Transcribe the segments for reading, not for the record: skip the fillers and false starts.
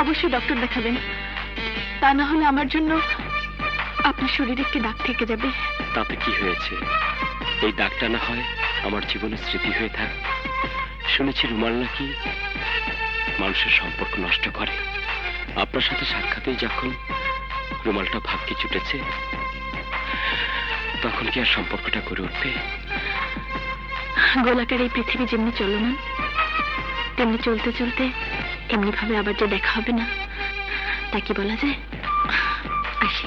অবশ্যই ডক্টর দেখাবেন, তা না হলে আমার জন্য আপনার শরীরে একটি দাগ থেকে যাবে। তাতে কি হয়েছে? এই দাগটা না হয় আমার জীবনের স্মৃতি হয়ে থাক। শুনেছি রুমাল নাকি মানুষের সম্পর্ক নষ্ট করে। আপনার সাথে সাক্ষাতেই যখন রুমালটা ভাগ্যে ছুটেছে, তখন কি আর সম্পর্কটা করে উঠবে? গোলাকার এই পৃথিবী যেমনি চলমান, তেমনি চলতে চলতে এমনি ভাবে আবার যে দেখা হবে না, তা কি বলা যায়? আসি।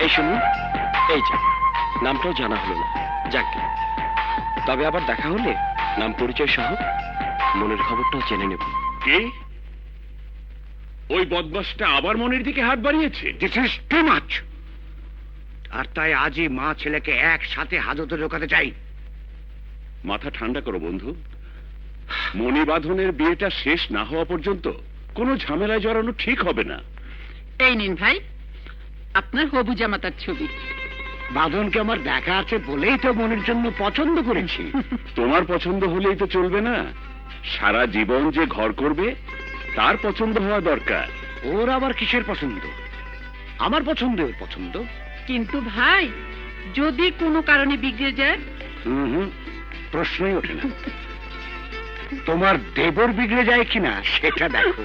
এই শুনুন, এই যে নামটাও জানা হলো না, যাকে তবে আবার দেখা হলে নাম পরিচয় সহ মনের খবরটাও জেনে নেব। কে? ওই বদমাসটা আবার মনের দিকে হাত বাড়িয়েছে। This is too much. আর তাই আজই মা ছেলেকে একসাথে হাজতে ঢোকাতে চাই। মাথা ঠান্ডা করো বন্ধু। মণিবাঁধনের বিয়েটা শেষ না হওয়া পর্যন্ত কোনো ঝামেলায় জড়ানো ঠিক হবে না। এই নিন ভাই, আপনার হবু জামাতার ছবি। বাঁধনকে আমার দেখা আছে বলেই তো মনের জন্য পছন্দ করেছি। তোমার পছন্দ হলেই তো চলবে না, সারা জীবন যে ঘর করবে তার পছন্দ হওয়া দরকার। ওর আবার কিসের পছন্দ? আমার পছন্দ ওর পছন্দ। কিন্তু ভাই, যদি কোনো কারণে বিগড়ে যায়? প্রশ্নই ওঠে না। তোমার দেবর বিগড়ে যায় কিনা সেটা দেখো।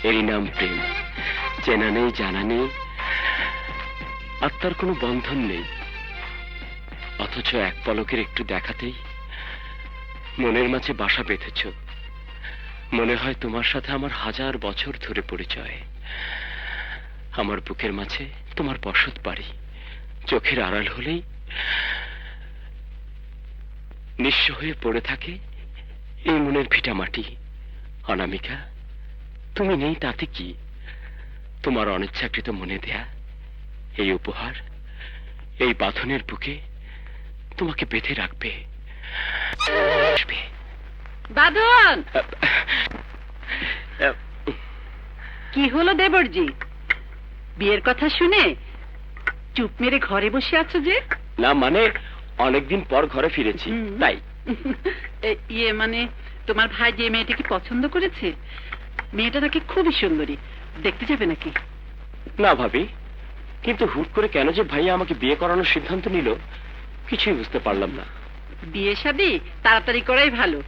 এরই নাম প্রেম। চেনা নেই, জানা নেই, আত্মার কোনো বন্ধন নেই, অথচ এক পলকের একটু দেখাতেই মনের মাঝে বাসা বেঁধেছ। মনে হয় তোমার সাথে আমার 1000 বছর ধরে পরিচয়। আমার বুকের মাঝে তোমার বসত বাড়ি, চোখের আড়াল হলেই নিঃস্ব হয়ে পড়ে থাকে এই মনের ভিটা মাটি। অনামিকা, তুমি নেই তাতে কি? তোমার অনিচ্ছাকৃত মনে দেয়া এই উপহার এই বাঁধনের বুকে তোমাকে বেঁধে রাখবে। বাঁধন! কি হলো দেবরজি, বিয়ের কথা শুনে চুপ মেরে ঘরে বসে আছো যে? না মানে অনেকদিন পর ঘরে ফিরেছি তাই। ইয়ে মানে তোমার ভাই যে মেয়েটাকে পছন্দ করেছে, মেয়েটা নাকি খুবই সুন্দরী, দেখতে যাবে নাকি? না ভাবি, কিন্তু হুট করে কেন যে ভাইয়া আমাকে বিয়ে করানোর সিদ্ধান্ত নিল কিছুই বুঝতে পারলাম না। বিয়ে শাদী তাড়াতাড়ি করাই ভালো,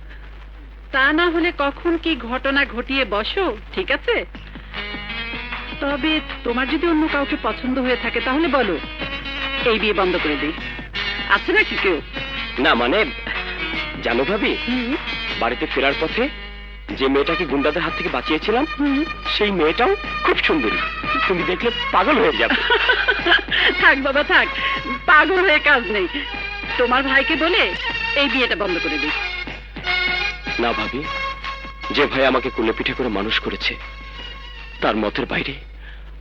তা না হলে কখন কি ঘটনা ঘটিয়ে বসো। ঠিক আছে, তবে তোমার যদি অন্য কাউকে পছন্দ হয়ে থাকে তাহলে বলো, এই বিয়ে বন্ধ করে দিই। আছে নাকি কেউ? না মানে জানো ভাবি, বাড়িতে ফেরার পথে যে মেয়েটাকে গুন্ডাদের হাত থেকে বাঁচিয়েছিলাম, সেই মেয়েটাও খুব সুন্দরী। তুমি দেখলে পাগল হয়ে যাবে। থাক বাবা থাক, পাগল হয়ে কাজ নেই। তোমার ভাইকে বলে এই বিয়েটা বন্ধ করে দিই। না ভাবি, যে ভাই আমাকে কোলে পিঠে করে মানুষ করেছে, তার মতের বাইরে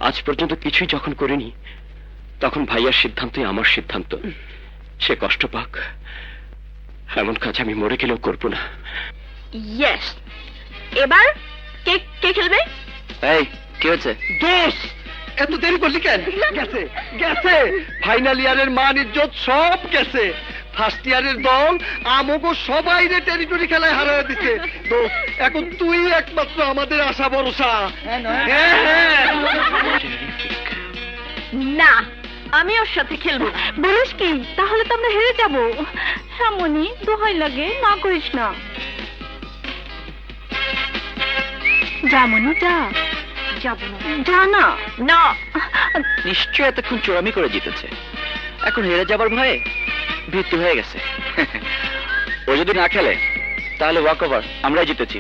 আজ পর্যন্ত কিছুই যখন করিনি, তখন ভাইয়ার সিদ্ধান্তই আমার সিদ্ধান্ত। সে কষ্ট পাক, এমন কাজ আমি মরে গেলেও করবো না। ইয়েস। এবার কে কে খেলবে? এই কি হচ্ছে? দোষ এত দেরি করলি কেন? গেছে গেছে, ফাইনাল ইয়ারের মান ইজ্জত সব গেছে। ফার্স্ট ইয়ারের দল আমগো সবাই রে টেরিটরি খেলায় হারিয়ে দিছে। তো এখন তুই একমাত্র আমাদের আশা ভরসা। না, আমি ওর সাথে খেলবো। বলিস কি? তাহলে তো আমরা হেরে যাবো। সামনি দোহাই লাগে, না করিস না। যামনি যা। যাব না। যা না। না। নিশ্চয় এতক্ষণ চোরামি করে জিতেছে, এখন হেরে যাবার ভয়ে মৃত্যু হয়ে গেছে। ও যদি না খেলে তাহলে ওয়াক ওভার, আমরাই জিতেছি।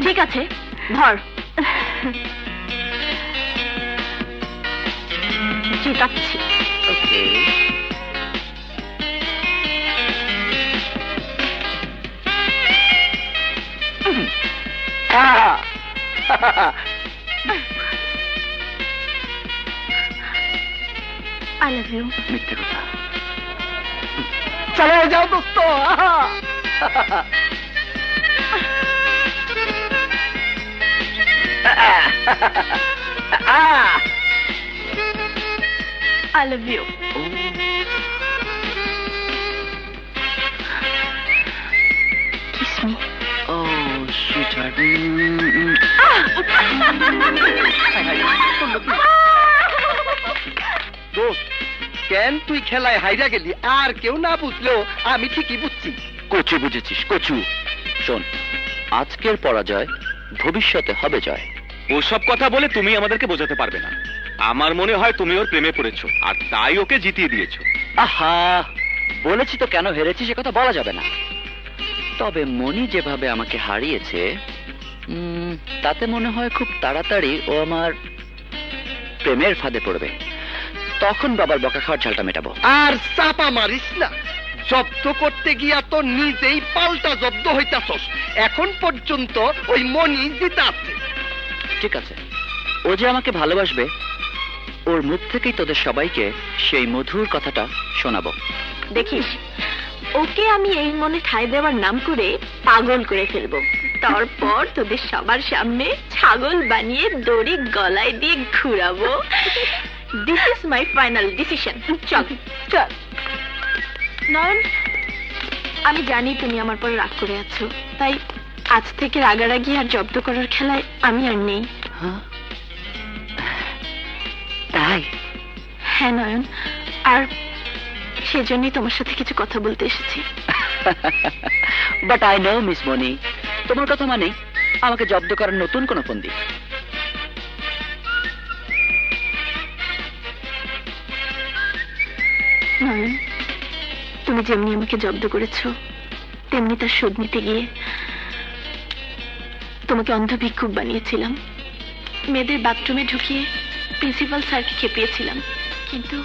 ঠিক আছে, ধর। জিতাচ্ছি। ওকে। I love you. মিথ্যে কথা। চলে যাও দোস্ত। I love you. Kiss me. Oh sweetheart. দোস্ত, কেন তুই খেলায় হাইরা গেলি? আর কেউ না বুঝলেও আমি ঠিকই বুঝছি। কচু বুঝেছিস, কচু। শোন, আজকের পরাজয় ভবিষ্যতে হবে জয়। ওসব কথা বলে তুমি আমাদেরকে বোঝাতে পারবে না। আমার মনে হয় তুমি ওর প্রেমে পড়েছো, আর তাই ওকে জিতিয়ে দিয়েছো। আহা, বলেছি তো কেন হেরেছি সে কথা বলা যাবে না। তবে মনি যেভাবে আমাকে হারিয়েছে, তাতে মনে হয় খুব তাড়াতাড়ি ও আমার প্রেমের ফাঁদে পড়বে। তখন বাবার বকা খাওয়ার ঝালটা মেটাবো। আর চাপা মারিস না। জব্দ করতে গিয়া তো নিজেই পাল্টা জব্দ হইতাছস। এখন পর্যন্ত ওই মনি জিতা আছে। ঠিক আছে, ও যে আমাকে ভালোবাসবে, ওর মুখ থেকেই তোদের সবাইকে সেই মধুর কথাটা শোনাবো। দেখিস, ওকে আমি এই মনে ঠাঁই দেওয়ার নাম করে পাগল করে ফেলবো। তারপর তোদের সবার সামনে ছাগল বানিয়ে দড়ি গলায় দিয়ে ঘুরাবো। This is my final decision. চল চল। নয়ন, আমি জানি তুমি আমার পর রাগ করে আছো, তাই আজ থেকে রাগারাগি আর জব্দ করার খেলায় আমি আর নেই। হ্যাঁ? তাই? হ্যাঁ নয়ন, আর সেজন্যই তোমার সাথে কিছু কথা বলতে এসেছি। বাট আই নো মিস মনি, তোমার কথা মানে আমাকে জব্দ করার নতুন কোন ফন্দি। নয়ন, তুমি যেমনি আমাকে জব্দ করেছো, তেমনি তার শোধ নিতে গিয়ে তোমাকে অন্ধ ভিক্ষুক বানিয়েছিলাম। মেয়েদের বাথরুমে ঢুকিয়ে প্রিন্সিপাল স্যারকে খেপিয়েছিলাম। কিন্তু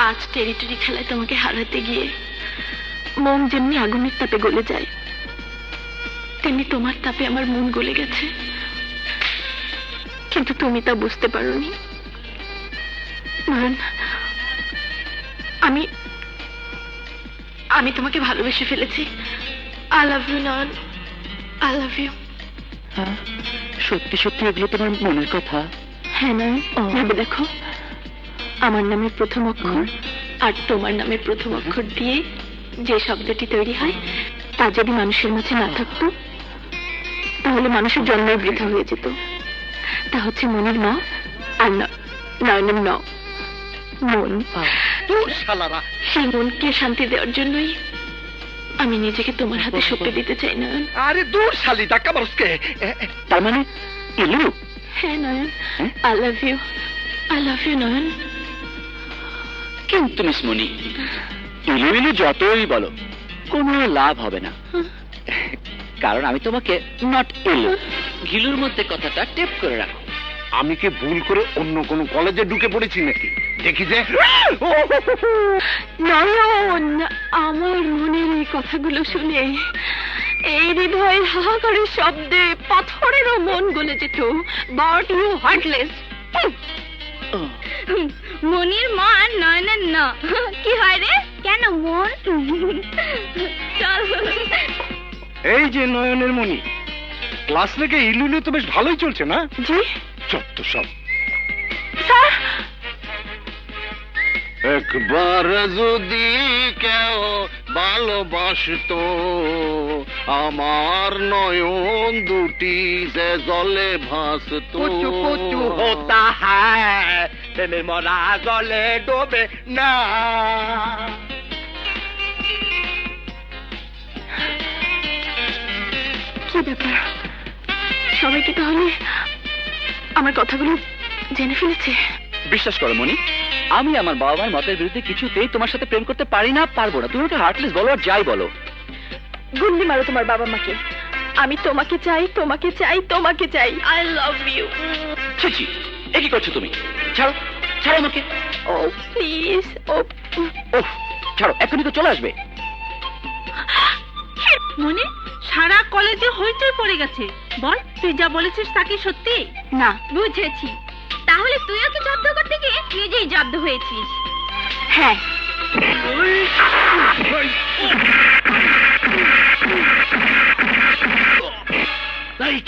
আজ টেরিটরি খেলায় তোমাকে হারাতে গিয়ে মন যেমনি আগুনের তাপে গলে যায়, তেমনি তোমার তাপে আমার মন গলে গেছে। কিন্তু তুমি তা বুঝতে পারোনি। নয়ন, আমি আমি তোমাকে ভালোবেসে ফেলেছি। I love you Nayan, I love you. হ্যাঁ, সত্যি সত্যি এগুলো তোমার মনের কথা? হ্যাঁ নয়ন, ভেবে দেখো, আমার নামের প্রথম অক্ষর আর তোমার নামের প্রথম অক্ষর দিয়ে যে শব্দটি তৈরি হয়, তা যদি মানুষের মাঝে না থাকতো তাহলে মানুষের জন্মই বৃথা হয়ে যেত। তা হচ্ছে মনের ন আর নয়নের ন, মন। তোর শালারা, সেই মনকে শান্তি দেওয়ার জন্যই আমি নিজেকে তোমার হাতে সঁপে দিতে চাই নয়ন। আরে দূর শালি, ধাক্কা মারসকে। তার মানে ইলু? হ্যাঁ Nayan, I love you, I love you Nayan. কিন্তু মিস মনি, ইলু ইলু যতই বলো কোনো লাভ হবে না, কারণ আমি তোমাকে নট ইলু ঘিলুর মধ্যে কথাটা টেপ করে রাখো। আমি কি ভুল করে অন্য কোনো কলেজে ঢুকে পড়েছি নাকি? দেখি যে নয়ন, আমার মনের এই কথাগুলো শুনে এই হৃদয়ের হাহাকারের শব্দে পাথরেরও মন গলে যেত। But you heartless. মনির মন নয়নের ন কি হয় রে? কেন মন? চল। এই যে নয়নের মনি, ক্লাস থেকে ইলুলু তো বেশ ভালোই চলছে না? জি চত্ব সব। স্যার, একবার যদি কেউ ভালোবাসতো আমার নয়ন দুটি যে জলে ভাসতো। কুচু কুচু হোতা হ্যায়, প্রেমে মরা জলে ডোবে না। কি ব্যাপার, সবাই কি তাহলে আমার কথাগুলো জেনে ফেলেছে? বিশ্বাস করো মনি, আমি আমার বাবা মায়ের মতের বিরুদ্ধে কিছুতেই তোমার সাথে প্রেম করতে পারি না, পারবো না। তুমি ওকে হার্টলেস বলো আর যাই বলো। গুন্ডি মারো তোমার বাবা মাকে। আমি তোমাকে চাই, তোমাকে চাই, তোমাকে চাই। I love you. ছি, এ কি করছো তুমি? ছাড়ো, ছাড়ো আমাকে। ও প্লিজ, ও ওহ, ছাড়ো, এখনই তো চলে আসবে। মনি, সারা কলেজে হইচই পড়ে গেছে। বল, তুই যা বলেছিস তা কি সত্যি? না। বুঝেছি, তাহলে তুইও কি জব্দ করতে গিয়ে নিজেই জব্দ হয়েছিস। হ্যাঁ